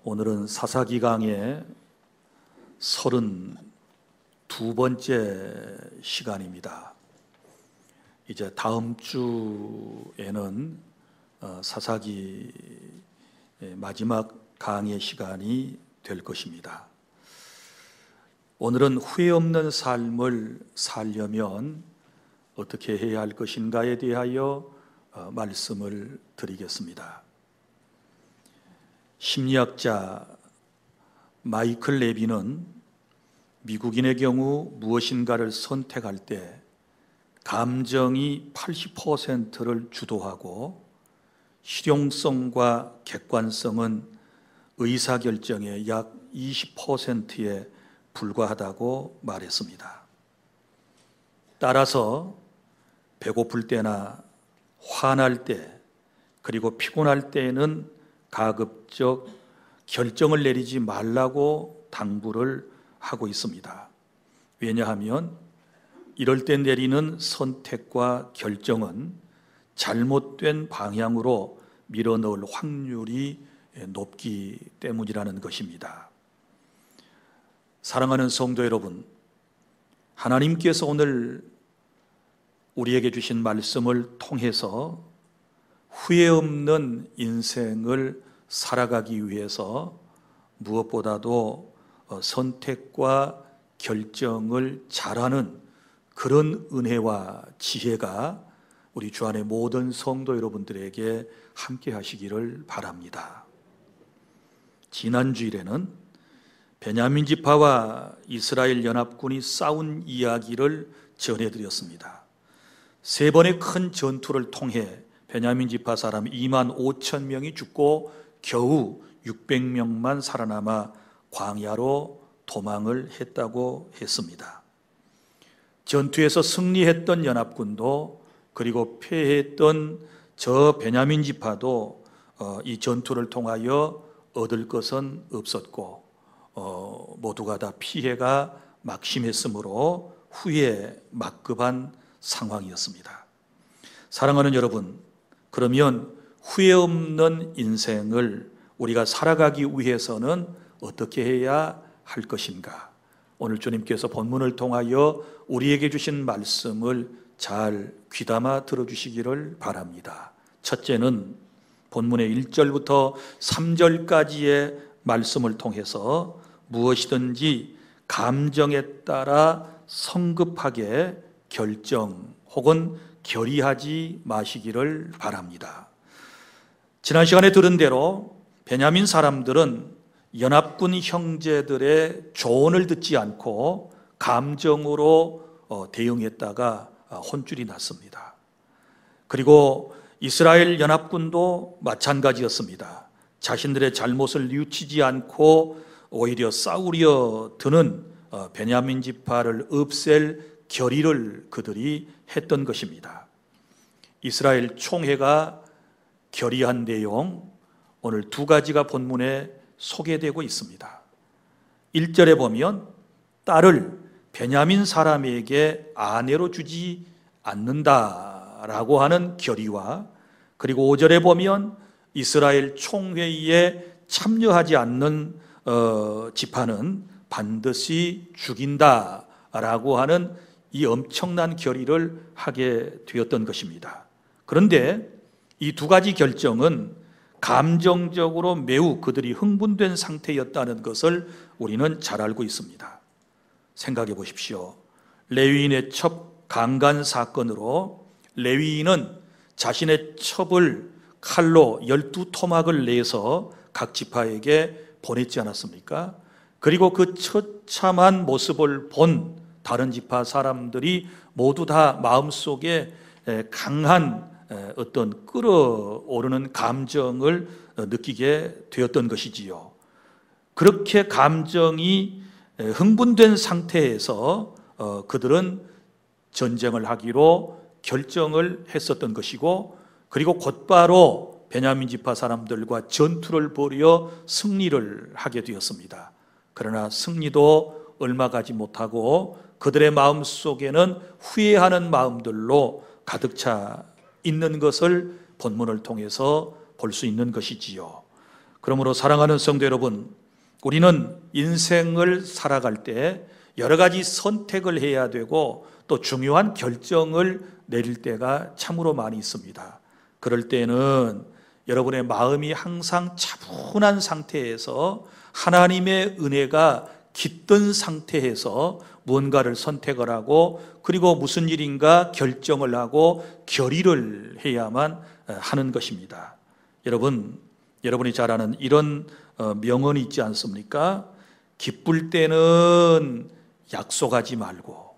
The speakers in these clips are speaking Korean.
오늘은 사사기 강의 32번째 시간입니다. 이제 다음 주에는 사사기 마지막 강의 시간이 될 것입니다. 오늘은 후회 없는 삶을 살려면 어떻게 해야 할 것인가에 대하여 말씀을 드리겠습니다. 심리학자 마이클 레비는 미국인의 경우 무엇인가를 선택할 때 감정이 80%를 주도하고 실용성과 객관성은 의사결정의 약 20%에 불과하다고 말했습니다. 따라서 배고플 때나 화날 때 그리고 피곤할 때에는 가급적 결정을 내리지 말라고 당부를 하고 있습니다. 왜냐하면 이럴 때 내리는 선택과 결정은 잘못된 방향으로 밀어넣을 확률이 높기 때문이라는 것입니다. 사랑하는 성도 여러분, 하나님께서 오늘 우리에게 주신 말씀을 통해서 후회 없는 인생을 살아가기 위해서 무엇보다도 선택과 결정을 잘하는 그런 은혜와 지혜가 우리 주 안의 모든 성도 여러분들에게 함께 하시기를 바랍니다. 지난 주일에는 베냐민 지파와 이스라엘 연합군이 싸운 이야기를 전해드렸습니다. 세 번의 큰 전투를 통해 베냐민 지파 사람 2만 5천 명이 죽고 겨우 600명만 살아남아 광야로 도망을 했다고 했습니다. 전투에서 승리했던 연합군도 그리고 패했던 저 베냐민 지파도 이 전투를 통하여 얻을 것은 없었고 모두가 다 피해가 막심했으므로 후에 막급한 상황이었습니다. 사랑하는 여러분, 그러면 후회 없는 인생을 우리가 살아가기 위해서는 어떻게 해야 할 것인가? 오늘 주님께서 본문을 통하여 우리에게 주신 말씀을 잘 귀담아 들어주시기를 바랍니다. 첫째는 본문의 1절부터 3절까지의 말씀을 통해서 무엇이든지 감정에 따라 성급하게 결정 혹은 결의하지 마시기를 바랍니다. 지난 시간에 들은 대로 베냐민 사람들은 연합군 형제들의 조언을 듣지 않고 감정으로 대응했다가 혼쭐이 났습니다. 그리고 이스라엘 연합군도 마찬가지였습니다. 자신들의 잘못을 뉘우치지 않고 오히려 싸우려 드는 베냐민 지파를 없앨 결의를 그들이 했던 것입니다. 이스라엘 총회가 결의한 내용, 오늘 두 가지가 본문에 소개되고 있습니다. 1절에 보면 딸을 베냐민 사람에게 아내로 주지 않는다라고 하는 결의와, 그리고 5절에 보면 이스라엘 총회에 참여하지 않는 지파는 반드시 죽인다라고 하는 이 엄청난 결의를 하게 되었던 것입니다. 그런데 이 두 가지 결정은 감정적으로 매우 그들이 흥분된 상태였다는 것을 우리는 잘 알고 있습니다. 생각해 보십시오. 레위인의 첩 강간 사건으로 레위인은 자신의 첩을 칼로 12토막을 내서 각 지파에게 보냈지 않았습니까? 그리고 그 처참한 모습을 본 다른 지파 사람들이 모두 다 마음속에 강한 어떤 끓어오르는 감정을 느끼게 되었던 것이지요. 그렇게 감정이 흥분된 상태에서 그들은 전쟁을 하기로 결정을 했었던 것이고, 그리고 곧바로 베냐민 지파 사람들과 전투를 벌여 승리를 하게 되었습니다. 그러나 승리도 얼마 가지 못하고 그들의 마음 속에는 후회하는 마음들로 가득 차 있는 것을 본문을 통해서 볼 수 있는 것이지요. 그러므로 사랑하는 성도 여러분, 우리는 인생을 살아갈 때 여러 가지 선택을 해야 되고 또 중요한 결정을 내릴 때가 참으로 많이 있습니다. 그럴 때는 여러분의 마음이 항상 차분한 상태에서 하나님의 은혜가 깃든 상태에서 무언가를 선택을 하고 그리고 무슨 일인가 결정을 하고 결의를 해야만 하는 것입니다. 여러분이 잘 아는 이런 명언이 있지 않습니까? 기쁠 때는 약속하지 말고,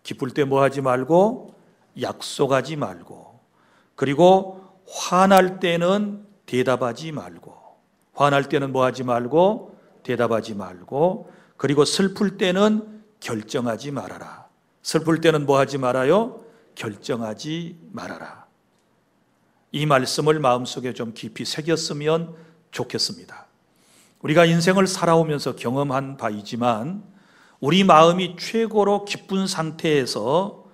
기쁠 때 뭐 하지 말고? 약속하지 말고, 그리고 화날 때는 대답하지 말고, 화날 때는 뭐 하지 말고? 대답하지 말고, 그리고 슬플 때는 결정하지 말아라. 슬플 때는 뭐 하지 말아요? 결정하지 말아라. 이 말씀을 마음속에 좀 깊이 새겼으면 좋겠습니다. 우리가 인생을 살아오면서 경험한 바이지만 우리 마음이 최고로 기쁜 상태에서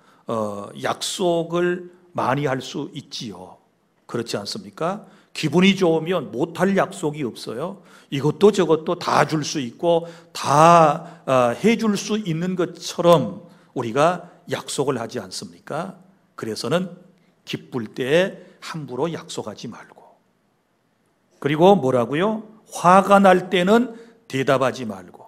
약속을 많이 할 수 있지요. 그렇지 않습니까? 기분이 좋으면 못할 약속이 없어요. 이것도 저것도 다 줄 수 있고 다 해줄 수 있는 것처럼 우리가 약속을 하지 않습니까? 그래서는 기쁠 때 함부로 약속하지 말고, 그리고 뭐라고요? 화가 날 때는 대답하지 말고,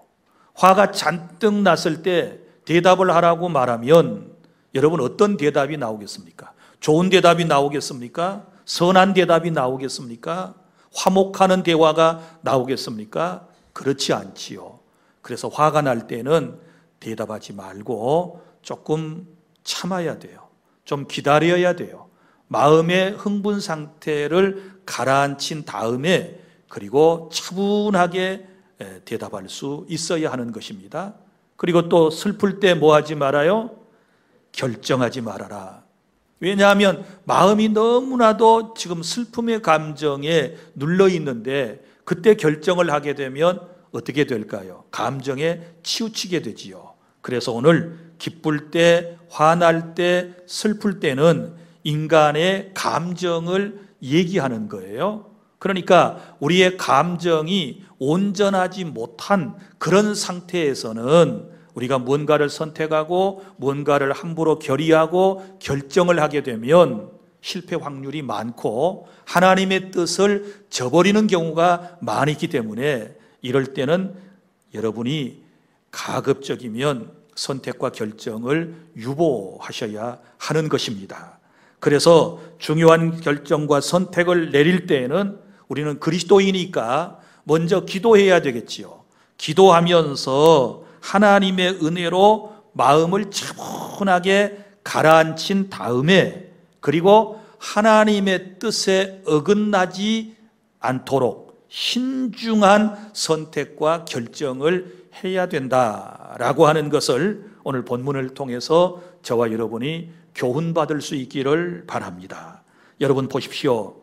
화가 잔뜩 났을 때 대답을 하라고 말하면 여러분 어떤 대답이 나오겠습니까? 좋은 대답이 나오겠습니까? 선한 대답이 나오겠습니까? 화목하는 대화가 나오겠습니까? 그렇지 않지요. 그래서 화가 날 때는 대답하지 말고 조금 참아야 돼요. 좀 기다려야 돼요. 마음의 흥분 상태를 가라앉힌 다음에 그리고 차분하게 대답할 수 있어야 하는 것입니다. 그리고 또 슬플 때 뭐 하지 말아요? 결정하지 말아라. 왜냐하면 마음이 너무나도 지금 슬픔의 감정에 눌러 있는데 그때 결정을 하게 되면 어떻게 될까요? 감정에 치우치게 되지요. 그래서 오늘 기쁠 때, 화날 때, 슬플 때는 인간의 감정을 얘기하는 거예요. 그러니까 우리의 감정이 온전하지 못한 그런 상태에서는 우리가 무언가를 선택하고 무언가를 함부로 결의하고 결정을 하게 되면 실패 확률이 많고 하나님의 뜻을 저버리는 경우가 많이 있기 때문에 이럴 때는 여러분이 가급적이면 선택과 결정을 유보하셔야 하는 것입니다. 그래서 중요한 결정과 선택을 내릴 때에는 우리는 그리스도이니까 먼저 기도해야 되겠지요. 기도하면서 하나님의 은혜로 마음을 차분하게 가라앉힌 다음에 그리고 하나님의 뜻에 어긋나지 않도록 신중한 선택과 결정을 해야 된다라고 하는 것을 오늘 본문을 통해서 저와 여러분이 교훈받을 수 있기를 바랍니다. 여러분 보십시오.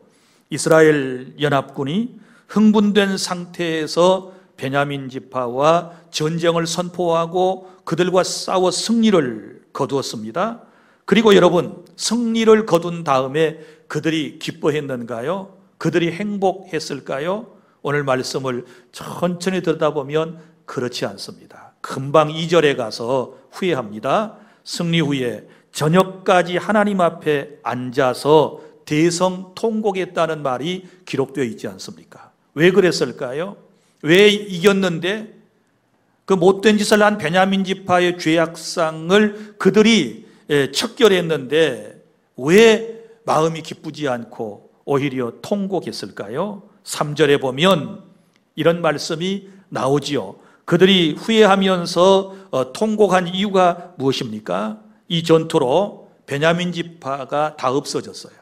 이스라엘 연합군이 흥분된 상태에서 베냐민 지파와 전쟁을 선포하고 그들과 싸워 승리를 거두었습니다. 그리고 여러분, 승리를 거둔 다음에 그들이 기뻐했는가요? 그들이 행복했을까요? 오늘 말씀을 천천히 들여다보면 그렇지 않습니다. 금방 2절에 가서 후회합니다. 승리 후에 저녁까지 하나님 앞에 앉아서 대성통곡했다는 말이 기록되어 있지 않습니까? 왜 그랬을까요? 왜 이겼는데 그 못된 짓을 한 베냐민 지파의 죄악상을 그들이 척결했는데 왜 마음이 기쁘지 않고 오히려 통곡했을까요? 3절에 보면 이런 말씀이 나오지요. 그들이 후회하면서 통곡한 이유가 무엇입니까? 이 전투로 베냐민 지파가 다 없어졌어요.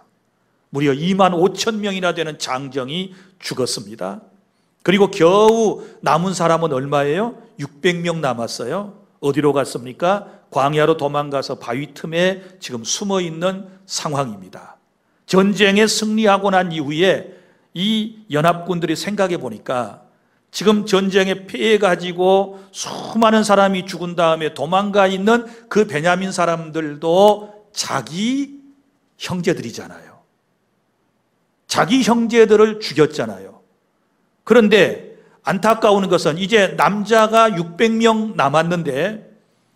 무려 2만 5천 명이나 되는 장정이 죽었습니다. 그리고 겨우 남은 사람은 얼마예요? 600명 남았어요. 어디로 갔습니까? 광야로 도망가서 바위 틈에 지금 숨어 있는 상황입니다. 전쟁에 승리하고 난 이후에 이 연합군들이 생각해 보니까 지금 전쟁에 패해가지고 수많은 사람이 죽은 다음에 도망가 있는 그 베냐민 사람들도 자기 형제들이잖아요. 자기 형제들을 죽였잖아요. 그런데 안타까운 것은 이제 남자가 600명 남았는데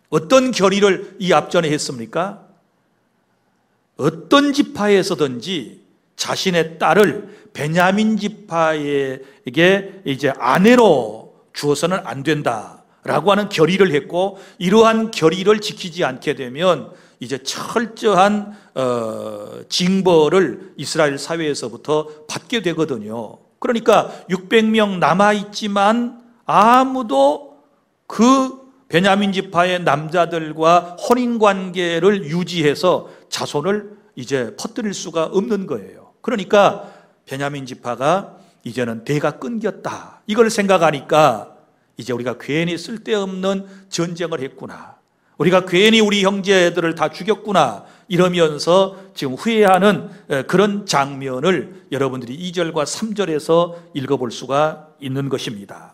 어떤 결의를 이 앞전에 했습니까? 어떤 지파에서든지 자신의 딸을 베냐민 지파에게 이제 아내로 주어서는 안 된다라고 하는 결의를 했고, 이러한 결의를 지키지 않게 되면 이제 철저한 징벌을 이스라엘 사회에서부터 받게 되거든요. 그러니까 600명 남아있지만 아무도 그 베냐민 지파의 남자들과 혼인관계를 유지해서 자손을 이제 퍼뜨릴 수가 없는 거예요. 그러니까 베냐민 지파가 이제는 대가 끊겼다, 이걸 생각하니까 이제 우리가 괜히 쓸데없는 전쟁을 했구나, 우리가 괜히 우리 형제들을 다 죽였구나, 이러면서 지금 후회하는 그런 장면을 여러분들이 2절과 3절에서 읽어볼 수가 있는 것입니다.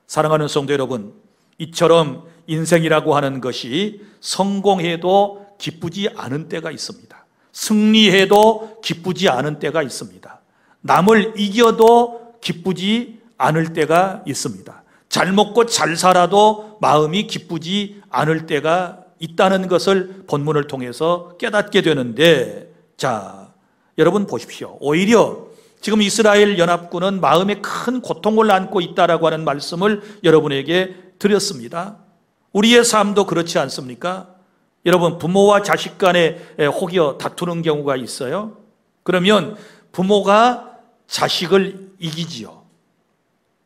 사랑하는 성도 여러분, 이처럼 인생이라고 하는 것이 성공해도 기쁘지 않은 때가 있습니다. 승리해도 기쁘지 않은 때가 있습니다. 남을 이겨도 기쁘지 않을 때가 있습니다. 잘 먹고 잘 살아도 마음이 기쁘지 않을 때가 있다는 것을 본문을 통해서 깨닫게 되는데, 자, 여러분 보십시오. 오히려 지금 이스라엘 연합군은 마음에 큰 고통을 안고 있다라고 하는 말씀을 여러분에게 드렸습니다. 우리의 삶도 그렇지 않습니까? 여러분, 부모와 자식 간에 혹여 다투는 경우가 있어요. 그러면 부모가 자식을 이기지요.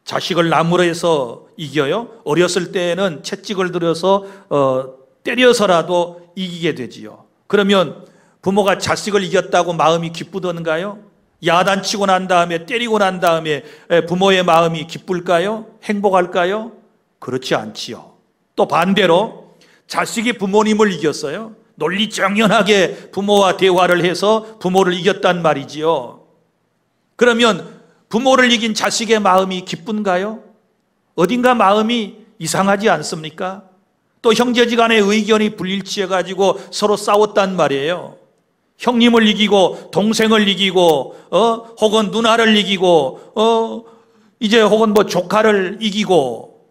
자식을 나무로 해서 이겨요. 어렸을 때에는 채찍을 들여서 때려서라도 이기게 되지요. 그러면 부모가 자식을 이겼다고 마음이 기쁘던가요? 야단치고 난 다음에, 때리고 난 다음에 부모의 마음이 기쁠까요? 행복할까요? 그렇지 않지요. 또 반대로 자식이 부모님을 이겼어요. 논리정연하게 부모와 대화를 해서 부모를 이겼단 말이지요. 그러면 부모를 이긴 자식의 마음이 기쁜가요? 어딘가 마음이 이상하지 않습니까? 또 형제지간의 의견이 불일치해가지고 서로 싸웠단 말이에요. 형님을 이기고 동생을 이기고 혹은 누나를 이기고 이제 혹은 뭐 조카를 이기고,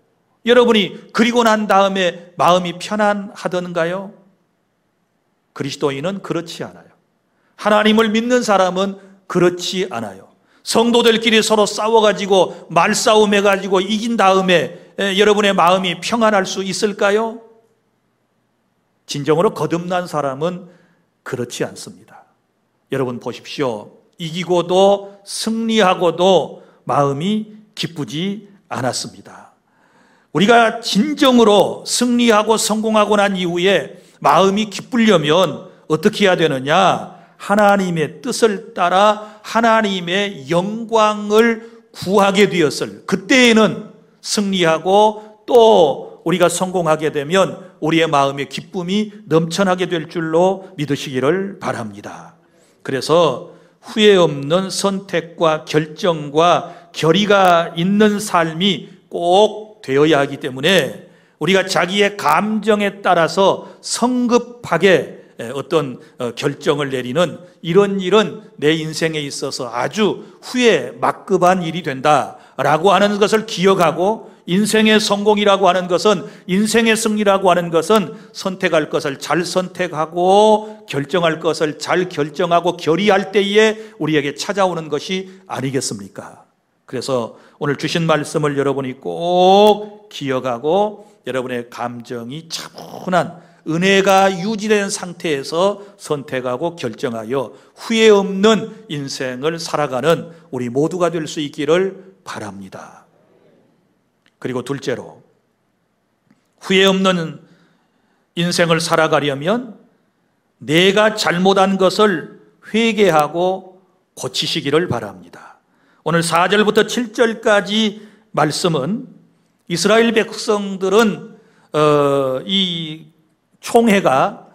여러분이 그리고 난 다음에 마음이 편안하던가요? 그리스도인은 그렇지 않아요. 하나님을 믿는 사람은 그렇지 않아요. 성도들끼리 서로 싸워가지고 말싸움해가지고 이긴 다음에 여러분의 마음이 평안할 수 있을까요? 진정으로 거듭난 사람은 그렇지 않습니다. 여러분 보십시오. 이기고도 승리하고도 마음이 기쁘지 않았습니다. 우리가 진정으로 승리하고 성공하고 난 이후에 마음이 기쁘려면 어떻게 해야 되느냐? 하나님의 뜻을 따라 하나님의 영광을 구하게 되었을 그때에는 승리하고 또 우리가 성공하게 되면 우리의 마음의 기쁨이 넘쳐나게 될 줄로 믿으시기를 바랍니다. 그래서 후회 없는 선택과 결정과 결의가 있는 삶이 꼭 되어야 하기 때문에 우리가 자기의 감정에 따라서 성급하게 어떤 결정을 내리는 이런 일은 내 인생에 있어서 아주 후회 막급한 일이 된다라고 하는 것을 기억하고, 인생의 성공이라고 하는 것은, 인생의 승리라고 하는 것은 선택할 것을 잘 선택하고 결정할 것을 잘 결정하고 결의할 때에 우리에게 찾아오는 것이 아니겠습니까? 그래서 오늘 주신 말씀을 여러분이 꼭 기억하고 여러분의 감정이 차분한 은혜가 유지된 상태에서 선택하고 결정하여 후회 없는 인생을 살아가는 우리 모두가 될 수 있기를 바랍니다. 그리고 둘째로, 후회 없는 인생을 살아가려면 내가 잘못한 것을 회개하고 고치시기를 바랍니다. 오늘 4절부터 7절까지 말씀은 이스라엘 백성들은 이 총회가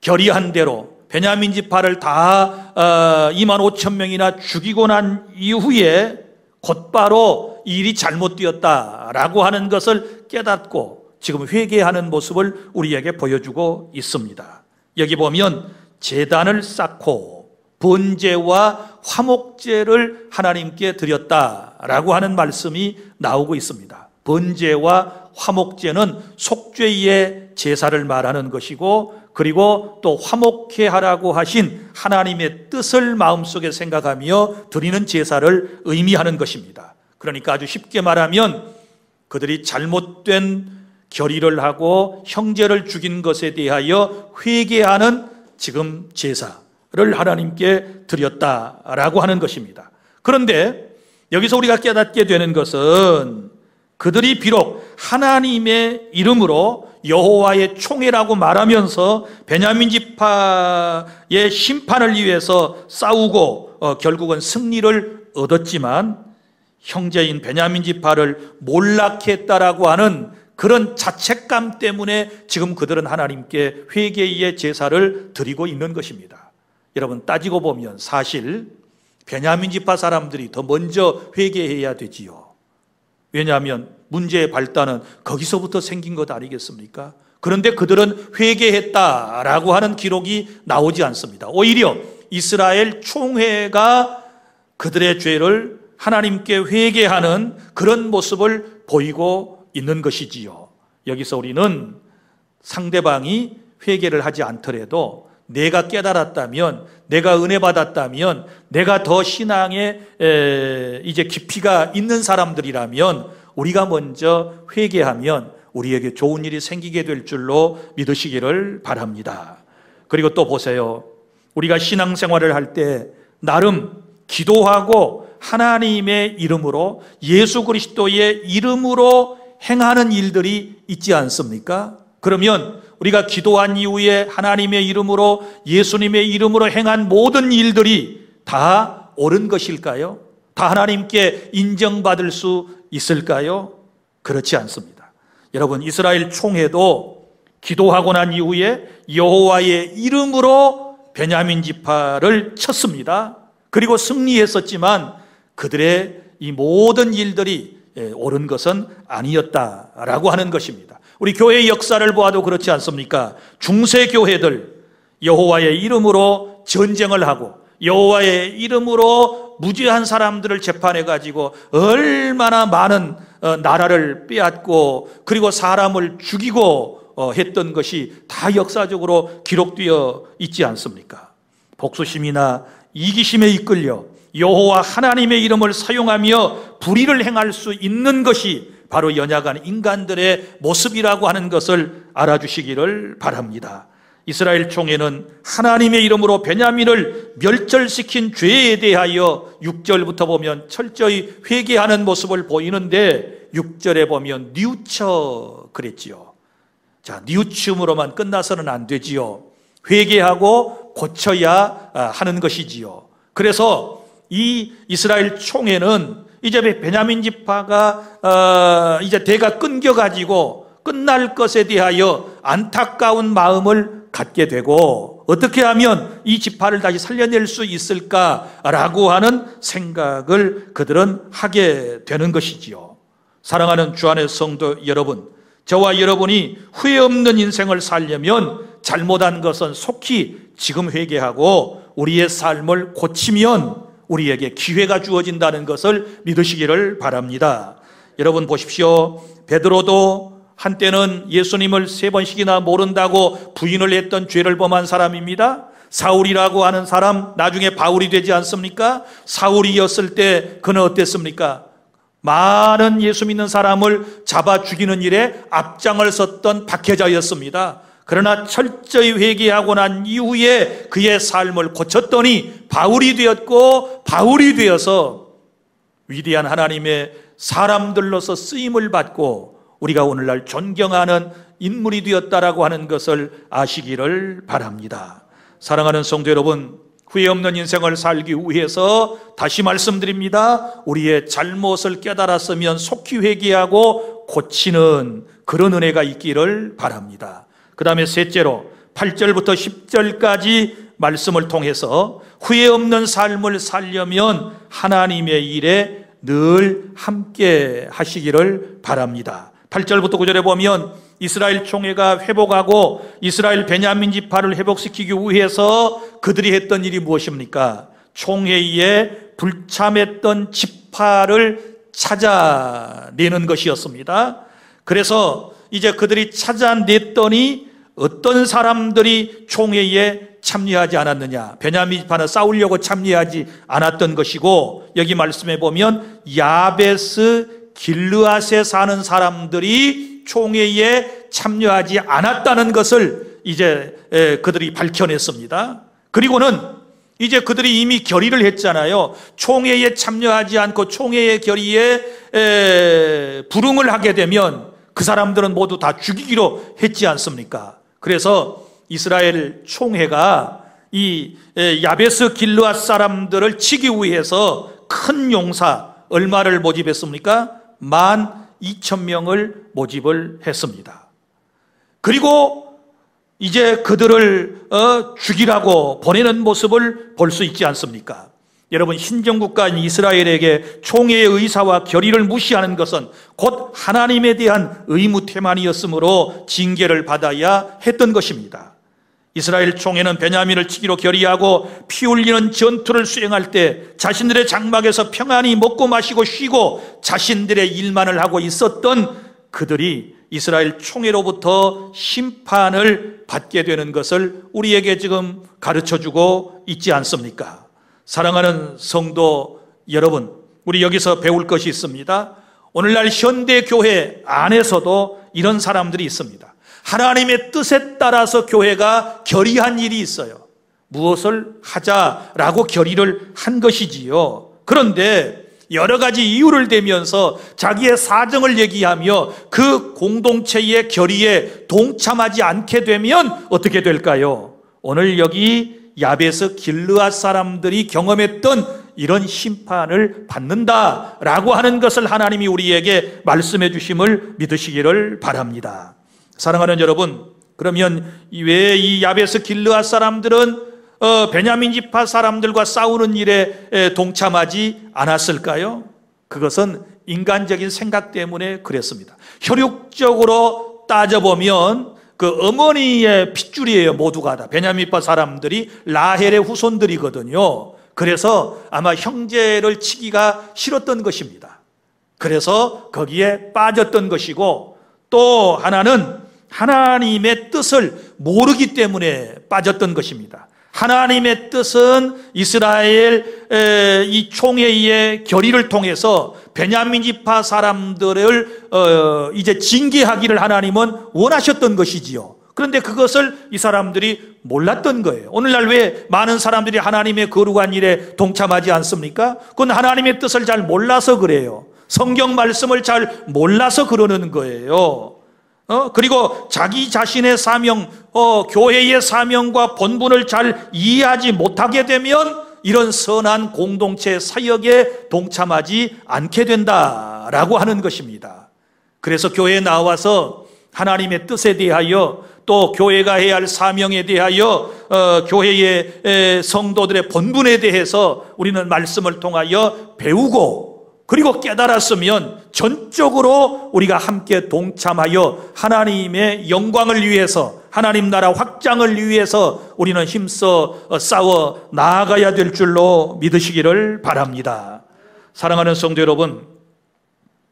결의한 대로 베냐민 지파를 다 2만 5천 명이나 죽이고 난 이후에 곧바로 이 일이 잘못되었다라고 하는 것을 깨닫고 지금 회개하는 모습을 우리에게 보여주고 있습니다. 여기 보면 제단을 쌓고 번제와 화목제를 하나님께 드렸다라고 하는 말씀이 나오고 있습니다. 번제와 화목제는 속죄의 제사를 말하는 것이고, 그리고 또 화목케 하라고 하신 하나님의 뜻을 마음속에 생각하며 드리는 제사를 의미하는 것입니다. 그러니까 아주 쉽게 말하면 그들이 잘못된 결의를 하고 형제를 죽인 것에 대하여 회개하는 지금 제사를 하나님께 드렸다라고 하는 것입니다. 그런데 여기서 우리가 깨닫게 되는 것은 그들이 비록 하나님의 이름으로 여호와의 총회라고 말하면서 베냐민 지파의 심판을 위해서 싸우고 결국은 승리를 얻었지만 형제인 베냐민 지파를 몰락케 했다라고 하는 그런 자책감 때문에 지금 그들은 하나님께 회개의 제사를 드리고 있는 것입니다. 여러분, 따지고 보면 사실 베냐민 지파 사람들이 더 먼저 회개해야 되지요. 왜냐하면 문제의 발단은 거기서부터 생긴 것 아니겠습니까? 그런데 그들은 회개했다라고 하는 기록이 나오지 않습니다. 오히려 이스라엘 총회가 그들의 죄를 하나님께 회개하는 그런 모습을 보이고 있는 것이지요. 여기서 우리는 상대방이 회개를 하지 않더라도 내가 깨달았다면, 내가 은혜 받았다면, 내가 더 신앙에 이제 깊이가 있는 사람들이라면 우리가 먼저 회개하면 우리에게 좋은 일이 생기게 될 줄로 믿으시기를 바랍니다. 그리고 또 보세요. 우리가 신앙생활을 할 때 나름 기도하고 하나님의 이름으로, 예수 그리스도의 이름으로 행하는 일들이 있지 않습니까? 그러면 우리가 기도한 이후에 하나님의 이름으로, 예수님의 이름으로 행한 모든 일들이 다 옳은 것일까요? 다 하나님께 인정받을 수 있을까요? 그렇지 않습니다. 여러분, 이스라엘 총회도 기도하고 난 이후에 여호와의 이름으로 베냐민 지파를 쳤습니다. 그리고 승리했었지만 그들의 이 모든 일들이 옳은 것은 아니었다라고 하는 것입니다. 우리 교회의 역사를 보아도 그렇지 않습니까? 중세 교회들 여호와의 이름으로 전쟁을 하고 여호와의 이름으로 무죄한 사람들을 재판해 가지고 얼마나 많은 나라를 빼앗고 그리고 사람을 죽이고 했던 것이 다 역사적으로 기록되어 있지 않습니까? 복수심이나 이기심에 이끌려 여호와 하나님의 이름을 사용하며 불의를 행할 수 있는 것이 바로 연약한 인간들의 모습이라고 하는 것을 알아주시기를 바랍니다. 이스라엘 총회는 하나님의 이름으로 베냐민을 멸절시킨 죄에 대하여 6절부터 보면 철저히 회개하는 모습을 보이는데 6절에 보면 뉘우쳐 그랬지요. 자, 뉘우침으로만 끝나서는 안 되지요. 회개하고 고쳐야 하는 것이지요. 그래서 이 이스라엘 총회는 이제 베냐민 지파가 이제 대가 끊겨가지고 끝날 것에 대하여 안타까운 마음을 갖게 되고 어떻게 하면 이 지파를 다시 살려낼 수 있을까라고 하는 생각을 그들은 하게 되는 것이지요. 사랑하는 주 안의 성도 여러분, 저와 여러분이 후회 없는 인생을 살려면 잘못한 것은 속히 지금 회개하고 우리의 삶을 고치면 우리에게 기회가 주어진다는 것을 믿으시기를 바랍니다. 여러분 보십시오. 베드로도 한때는 예수님을 3번씩이나 모른다고 부인을 했던 죄를 범한 사람입니다. 사울이라고 하는 사람 나중에 바울이 되지 않습니까? 사울이었을 때 그는 어땠습니까? 많은 예수 믿는 사람을 잡아 죽이는 일에 앞장을 섰던 박해자였습니다. 그러나 철저히 회개하고 난 이후에 그의 삶을 고쳤더니 바울이 되었고, 바울이 되어서 위대한 하나님의 사람들로서 쓰임을 받고 우리가 오늘날 존경하는 인물이 되었다라고 하는 것을 아시기를 바랍니다. 사랑하는 성도 여러분, 후회 없는 인생을 살기 위해서 다시 말씀드립니다. 우리의 잘못을 깨달았으면 속히 회개하고 고치는 그런 은혜가 있기를 바랍니다. 그 다음에 셋째로 8절부터 10절까지 말씀을 통해서 후회 없는 삶을 살려면 하나님의 일에 늘 함께 하시기를 바랍니다. 8절부터 9절에 보면 이스라엘 총회가 회복하고 이스라엘 베냐민 지파를 회복시키기 위해서 그들이 했던 일이 무엇입니까? 총회의에 불참했던 지파를 찾아내는 것이었습니다. 그래서 이제 그들이 찾아냈더니 어떤 사람들이 총회의에 참여하지 않았느냐? 베냐민 지파는 싸우려고 참여하지 않았던 것이고, 여기 말씀해 보면 야베스 길르앗에 사는 사람들이 총회의에 참여하지 않았다는 것을 이제 그들이 밝혀냈습니다. 그리고는 이제 그들이 이미 결의를 했잖아요. 총회의에 참여하지 않고 총회의 결의에 불응을 하게 되면 그 사람들은 모두 다 죽이기로 했지 않습니까? 그래서 이스라엘 총회가 이 야베스 길르앗 사람들을 치기 위해서 큰 용사 얼마를 모집했습니까? 12,000명을 모집을 했습니다. 그리고 이제 그들을 죽이라고 보내는 모습을 볼 수 있지 않습니까? 여러분, 신정국가인 이스라엘에게 총회의 의사와 결의를 무시하는 것은 곧 하나님에 대한 의무태만이었으므로 징계를 받아야 했던 것입니다. 이스라엘 총회는 베냐민을 치기로 결의하고 피 흘리는 전투를 수행할 때 자신들의 장막에서 평안히 먹고 마시고 쉬고 자신들의 일만을 하고 있었던 그들이 이스라엘 총회로부터 심판을 받게 되는 것을 우리에게 지금 가르쳐주고 있지 않습니까? 사랑하는 성도 여러분, 우리 여기서 배울 것이 있습니다. 오늘날 현대교회 안에서도 이런 사람들이 있습니다. 하나님의 뜻에 따라서 교회가 결의한 일이 있어요. 무엇을 하자라고 결의를 한 것이지요. 그런데 여러 가지 이유를 대면서 자기의 사정을 얘기하며 그 공동체의 결의에 동참하지 않게 되면 어떻게 될까요? 오늘 여기 야베스 길르앗 사람들이 경험했던 이런 심판을 받는다라고 하는 것을 하나님이 우리에게 말씀해 주심을 믿으시기를 바랍니다. 사랑하는 여러분, 그러면 왜 이 야베스 길르앗 사람들은 베냐민 지파 사람들과 싸우는 일에 동참하지 않았을까요? 그것은 인간적인 생각 때문에 그랬습니다. 혈육적으로 따져보면 그 어머니의 핏줄이에요. 모두가 다 베냐민 지파 사람들이 라헬의 후손들이거든요. 그래서 아마 형제를 치기가 싫었던 것입니다. 그래서 거기에 빠졌던 것이고, 또 하나는 하나님의 뜻을 모르기 때문에 빠졌던 것입니다. 하나님의 뜻은 이스라엘 이 총회의 결의를 통해서 베냐민 지파 사람들을 이제 징계하기를 하나님은 원하셨던 것이지요. 그런데 그것을 이 사람들이 몰랐던 거예요. 오늘날 왜 많은 사람들이 하나님의 거룩한 일에 동참하지 않습니까? 그건 하나님의 뜻을 잘 몰라서 그래요. 성경 말씀을 잘 몰라서 그러는 거예요. 그리고 자기 자신의 사명, 교회의 사명과 본분을 잘 이해하지 못하게 되면 이런 선한 공동체 사역에 동참하지 않게 된다라고 하는 것입니다. 그래서 교회에 나와서 하나님의 뜻에 대하여, 또 교회가 해야 할 사명에 대하여, 교회의 성도들의 본분에 대해서 우리는 말씀을 통하여 배우고, 그리고 깨달았으면 전적으로 우리가 함께 동참하여 하나님의 영광을 위해서, 하나님 나라 확장을 위해서 우리는 힘써 싸워 나아가야 될 줄로 믿으시기를 바랍니다. 사랑하는 성도 여러분,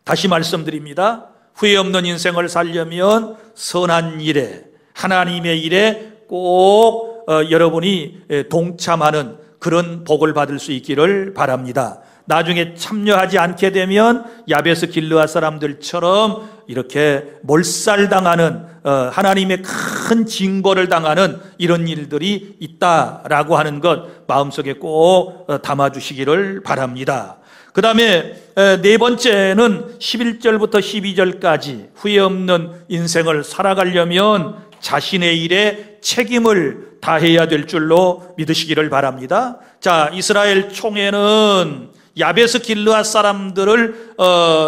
다시 말씀드립니다. 후회 없는 인생을 살려면 선한 일에, 하나님의 일에 꼭 여러분이 동참하는 그런 복을 받을 수 있기를 바랍니다. 나중에 참여하지 않게 되면 야베스 길르앗 사람들처럼 이렇게 몰살당하는, 하나님의 큰 징벌을 당하는 이런 일들이 있다라고 하는 것 마음속에 꼭 담아주시기를 바랍니다. 그 다음에 네 번째는 11절부터 12절까지 후회 없는 인생을 살아가려면 자신의 일에 책임을 다해야 될 줄로 믿으시기를 바랍니다. 자, 이스라엘 총회는 야베스 길르앗 사람들을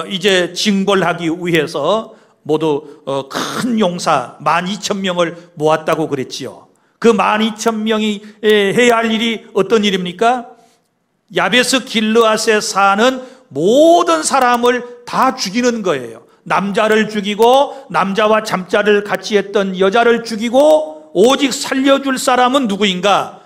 이제 징벌하기 위해서 모두 큰 용사 12,000명을 모았다고 그랬지요. 그 12,000명이 해야 할 일이 어떤 일입니까? 야베스 길르앗에 사는 모든 사람을 다 죽이는 거예요. 남자를 죽이고, 남자와 잠자를 같이 했던 여자를 죽이고, 오직 살려줄 사람은 누구인가?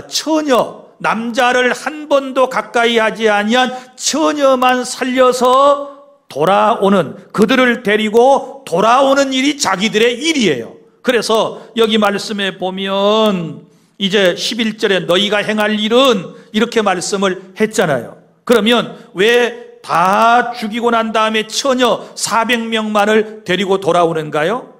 처녀, 남자를 한 번도 가까이 하지 아니한 처녀만 살려서 돌아오는, 그들을 데리고 돌아오는 일이 자기들의 일이에요. 그래서 여기 말씀에 보면 이제 11절에 너희가 행할 일은 이렇게 말씀을 했잖아요. 그러면 왜 다 죽이고 난 다음에 처녀 400명만을 데리고 돌아오는가요?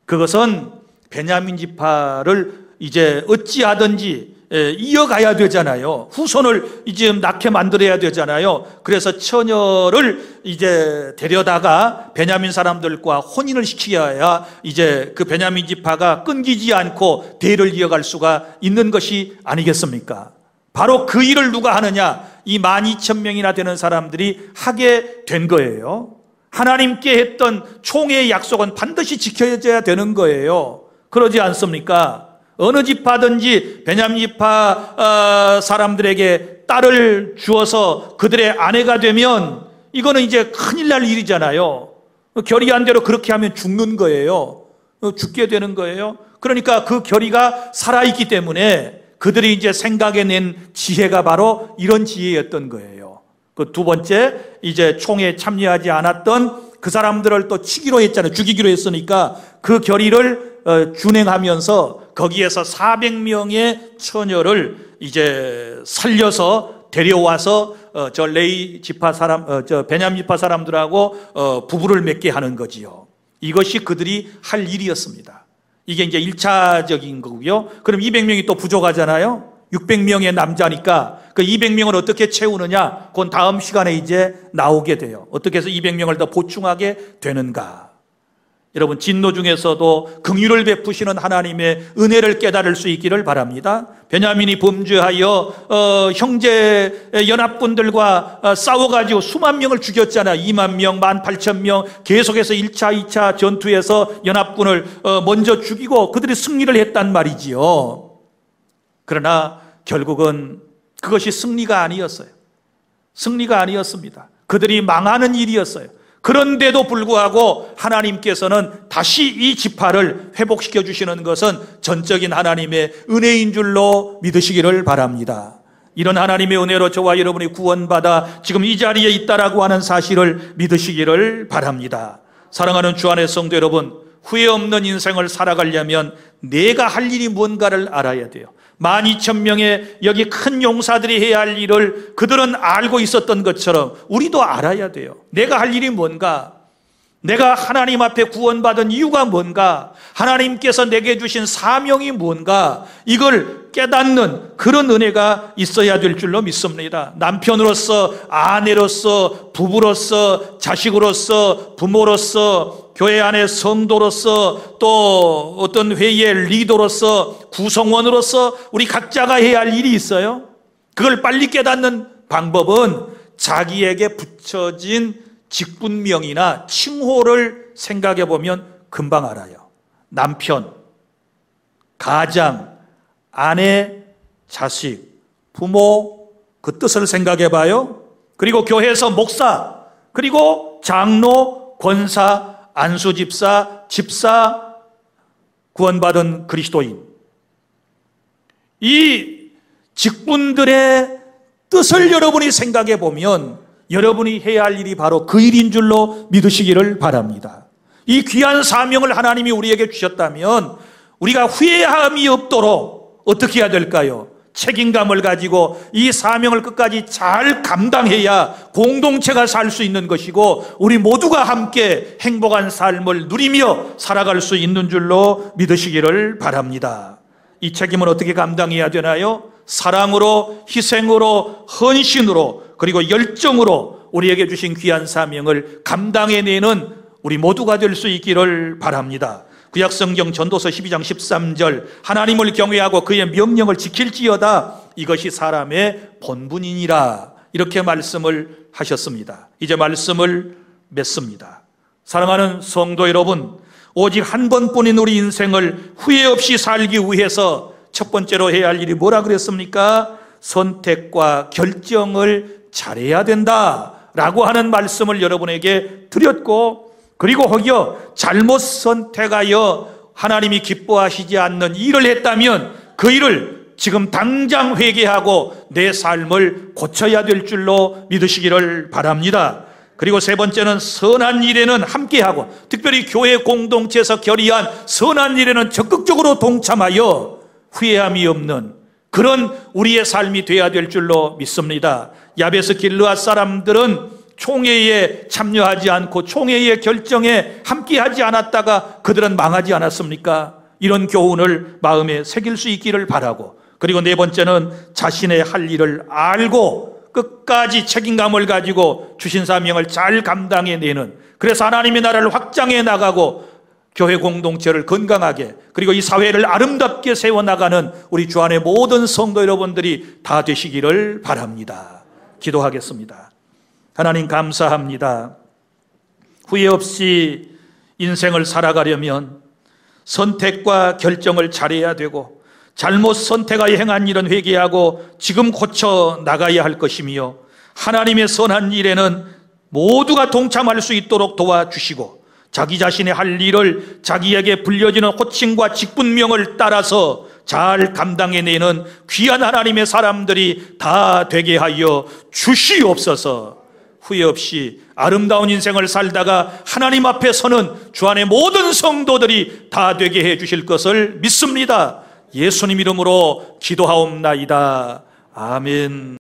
그것은 베냐민 지파를 이제 어찌하든지 이어가야 되잖아요. 후손을 이제 낳게 만들어야 되잖아요. 그래서 처녀를 이제 데려다가 베냐민 사람들과 혼인을 시켜야 이제 그 베냐민 지파가 끊기지 않고 대를 이어갈 수가 있는 것이 아니겠습니까? 바로 그 일을 누가 하느냐? 이 12,000명이나 되는 사람들이 하게 된 거예요. 하나님께 했던 총회의 약속은 반드시 지켜져야 되는 거예요. 그러지 않습니까? 어느 지파든지 베냐민 지파 사람들에게 딸을 주어서 그들의 아내가 되면 이거는 이제 큰일 날 일이잖아요. 결의한 대로 그렇게 하면 죽는 거예요. 죽게 되는 거예요. 그러니까 그 결의가 살아있기 때문에 그들이 이제 생각해낸 지혜가 바로 이런 지혜였던 거예요. 그 두 번째, 이제 총회에 참여하지 않았던 그 사람들을 또 치기로 했잖아요. 죽이기로 했으니까 그 결의를 준행하면서 거기에서 400명의 처녀를 이제 살려서 데려와서 저 레위 지파 사람, 저 베냐민 지파 사람들하고 부부를 맺게 하는 거지요. 이것이 그들이 할 일이었습니다. 이게 이제 1차적인 거고요. 그럼 200명이 또 부족하잖아요. 600명의 남자니까 그 200명을 어떻게 채우느냐? 그건 다음 시간에 이제 나오게 돼요. 어떻게 해서 200명을 더 보충하게 되는가? 여러분, 진노 중에서도 긍휼을 베푸시는 하나님의 은혜를 깨달을 수 있기를 바랍니다. 베냐민이 범죄하여 형제 연합군들과 싸워가지고 수만 명을 죽였잖아요. 2만 명, 18,000명 계속해서 1차, 2차 전투에서 연합군을 먼저 죽이고 그들이 승리를 했단 말이지요. 그러나 결국은 그것이 승리가 아니었어요. 승리가 아니었습니다. 그들이 망하는 일이었어요. 그런데도 불구하고 하나님께서는 다시 이 지파를 회복시켜 주시는 것은 전적인 하나님의 은혜인 줄로 믿으시기를 바랍니다. 이런 하나님의 은혜로 저와 여러분이 구원받아 지금 이 자리에 있다라고 하는 사실을 믿으시기를 바랍니다. 사랑하는 주 안의 성도 여러분, 후회 없는 인생을 살아가려면 내가 할 일이 뭔가를 알아야 돼요. 12,000명의 여기 큰 용사들이 해야 할 일을 그들은 알고 있었던 것처럼 우리도 알아야 돼요. 내가 할 일이 뭔가, 내가 하나님 앞에 구원받은 이유가 뭔가, 하나님께서 내게 주신 사명이 뭔가, 이걸 깨닫는 그런 은혜가 있어야 될 줄로 믿습니다. 남편으로서, 아내로서, 부부로서, 자식으로서, 부모로서, 교회 안의 성도로서, 또 어떤 회의의 리더로서, 구성원으로서 우리 각자가 해야 할 일이 있어요. 그걸 빨리 깨닫는 방법은 자기에게 붙여진 직분명이나 칭호를 생각해 보면 금방 알아요. 남편, 가장, 아내, 자식, 부모, 그 뜻을 생각해 봐요. 그리고 교회에서 목사, 그리고 장로, 권사, 안수집사, 집사, 구원받은 그리스도인, 이 직분들의 뜻을 여러분이 생각해 보면 여러분이 해야 할 일이 바로 그 일인 줄로 믿으시기를 바랍니다. 이 귀한 사명을 하나님이 우리에게 주셨다면 우리가 후회함이 없도록 어떻게 해야 될까요? 책임감을 가지고 이 사명을 끝까지 잘 감당해야 공동체가 살 수 있는 것이고 우리 모두가 함께 행복한 삶을 누리며 살아갈 수 있는 줄로 믿으시기를 바랍니다. 이 책임은 어떻게 감당해야 되나요? 사랑으로, 희생으로, 헌신으로, 그리고 열정으로 우리에게 주신 귀한 사명을 감당해내는 우리 모두가 될 수 있기를 바랍니다. 구약성경 전도서 12장 13절, 하나님을 경외하고 그의 명령을 지킬지어다, 이것이 사람의 본분이니라, 이렇게 말씀을 하셨습니다. 이제 말씀을 맺습니다. 사랑하는 성도 여러분, 오직 한 번뿐인 우리 인생을 후회 없이 살기 위해서 첫 번째로 해야 할 일이 뭐라 그랬습니까? 선택과 결정을 잘해야 된다라고 하는 말씀을 여러분에게 드렸고, 그리고 혹여 잘못 선택하여 하나님이 기뻐하시지 않는 일을 했다면 그 일을 지금 당장 회개하고 내 삶을 고쳐야 될 줄로 믿으시기를 바랍니다. 그리고 세 번째는 선한 일에는 함께하고, 특별히 교회 공동체에서 결의한 선한 일에는 적극적으로 동참하여 후회함이 없는 그런 우리의 삶이 되어야 될 줄로 믿습니다. 야베스 길르앗 사람들은 총회에 참여하지 않고 총회의 결정에 함께하지 않았다가 그들은 망하지 않았습니까? 이런 교훈을 마음에 새길 수 있기를 바라고, 그리고 네 번째는 자신의 할 일을 알고 끝까지 책임감을 가지고 주신 사명을 잘 감당해내는, 그래서 하나님의 나라를 확장해 나가고 교회 공동체를 건강하게, 그리고 이 사회를 아름답게 세워나가는 우리 주 안의 모든 성도 여러분들이 다 되시기를 바랍니다. 기도하겠습니다. 하나님 감사합니다. 후회 없이 인생을 살아가려면 선택과 결정을 잘해야 되고, 잘못 선택하여 행한 일은 회개하고 지금 고쳐 나가야 할 것이며, 하나님의 선한 일에는 모두가 동참할 수 있도록 도와주시고, 자기 자신의 할 일을 자기에게 불려지는 호칭과 직분명을 따라서 잘 감당해내는 귀한 하나님의 사람들이 다 되게 하여 주시옵소서. 후회 없이 아름다운 인생을 살다가 하나님 앞에 서는 주 안의 모든 성도들이 다 되게 해 주실 것을 믿습니다. 예수님 이름으로 기도하옵나이다. 아멘.